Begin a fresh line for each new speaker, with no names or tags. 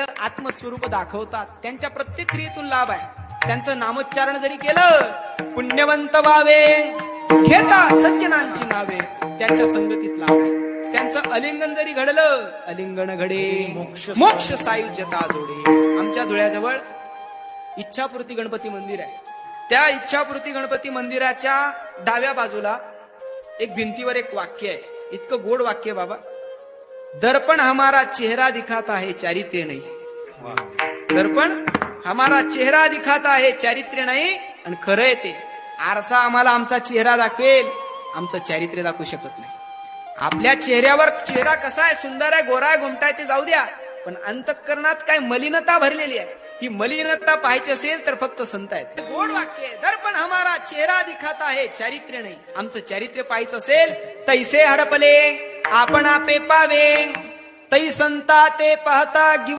आत्मस्वरूप दाखवतात. त्यांच्या प्रत्येक क्रियेतून लाभ आहे. त्यांचं नामोच्चारण जरी केलं, पुण्यवंत व्हावे घेता सज्जनांची नावे, त्यांच्या संगतीत लाभ आहे. त्यांचं अलिंगन जरी घडलं, अलिंगन घडे मोक्ष सायुज्यता जोडे. आमच्या धुळ्याजवळ इच्छापूर्ती गणपती मंदिर आहे. त्या इच्छापूर्ती गणपती मंदिराच्या डाव्या बाजूला एक भिंतीवर एक वाक्य आहे, इतकं गोड वाक्य बाबा. दर्पण हमारा चेहरा दिखाता है चारित्र्य नहीं. दर्पण हमारा चेहरा दिखाता है चारित्र्य नाही. आणि खरं आहे ते, आरसा आम्हाला आमचा चेहरा दाखवेल, आमचं चारित्र्य दाखवू शकत नाही. आपल्या चेहऱ्यावर चेहरा कसा आहे, सुंदर आहे, गोरा आहे, घुमटा आहे, ते जाऊ द्या, पण अंतःकरणात काय मलिनता भरलेली आहे. ही मलिनता पाहायची असेल तर फक्त संत आहेत. गोड वाक्य आहे, दर्पण हमारा चेहरा दिखाता है चारित्र्य नाही. आमचं चारित्र्य पाहायचं असेल, तैसे हरपले आपण आपे पावे, तै संता ते पाहता